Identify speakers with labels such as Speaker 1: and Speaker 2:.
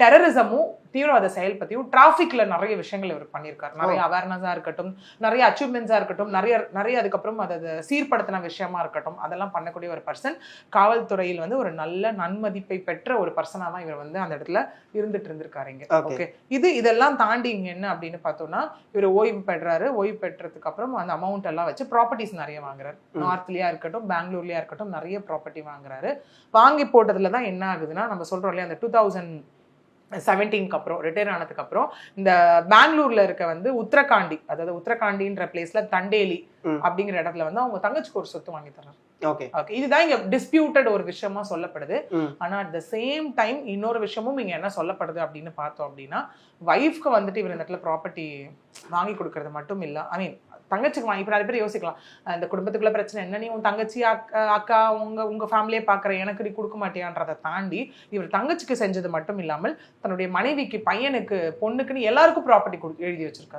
Speaker 1: டெரரிசமும் தீவிரவாத செயல் பத்தியும் டிராஃபிக்ல நிறைய விஷயங்கள் இவர் பண்ணியிருக்காரு. நிறைய அவேர்னஸா இருக்கட்டும், நிறைய அச்சீவ்மெண்ட்ஸா இருக்கட்டும், நிறைய அதுக்கப்புறம் அதை சீர்படுத்தின விஷயமா இருக்கட்டும், அதெல்லாம் பண்ணக்கூடிய ஒரு பர்சன். காவல்துறையில் வந்து ஒரு நல்ல நன்மதிப்பை பெற்ற ஒரு பர்சனா தான் இவர் வந்து அந்த இடத்துல இருந்துட்டு இருந்திருக்காருங்க. ஓகே, இதெல்லாம் தாண்டி இங்க என்ன அப்படின்னு பார்த்தோம்னா, இவர் ஓய்வு பெறாரு. ஓய்வு பெற்றதுக்கு அப்புறம் அந்த அமௌண்ட் எல்லாம் வச்சு ப்ராப்பர்ட்டிஸ் நிறைய வாங்குறாரு. நார்த்லயா இருக்கட்டும், பெங்களூர்லயா இருக்கட்டும், நிறைய ப்ராப்பர்ட்டி வாங்குறாரு. வாங்கி போட்டதுல தான் என்ன ஆகுதுன்னா, நம்ம சொல்றோம் இல்லையா, அந்த 2017 அப்புறம் ரிட்டையர் ஆனதுக்கு அப்புறம் இந்த பெங்களூர்ல இருக்க வந்து உத்தரகாண்டி, அதாவது உத்தரகாண்டின்ற பிளேஸ்ல தண்டேலி அப்படிங்கிற இடத்துல வந்து அவங்க தங்கச்சிக்கு ஒரு சொத்து வாங்கி தர்றாரு. ஓகே, இதுதான் இங்க டிஸ்பியூட்டட் ஒரு விஷயமா சொல்லப்படுது. ஆனா அட் த சேம் டைம் இன்னொரு விஷயமும் இங்க என்ன சொல்லப்படுது அப்படின்னு பார்த்தோம் அப்படின்னா, வைஃப்க்கு வந்துட்டு இவர் இந்த இடத்துல ப்ராப்பர்ட்டி வாங்கி கொடுக்கறது மட்டும் இல்ல, ஐ மீன் தங்கச்சிக்கு வாங்கி. இப்போ நிறைய பேர் யோசிக்கலாம், இந்த குடும்பத்துக்குள்ள பிரச்சனை என்ன, நீ உன் தங்கச்சி அக்கா உங்க ஃபேமிலியே பார்க்குற, எனக்கு நீ கொடுக்க மாட்டியான்றதை தாண்டி இவர் தங்கச்சிக்கு செஞ்சது மட்டும் இல்லாமல் தன்னுடைய மனைவிக்கு, பையனுக்கு, பொண்ணுக்குன்னு எல்லாருக்கும் ப்ராப்பர்ட்டி எழுதி வச்சிருக்காரு.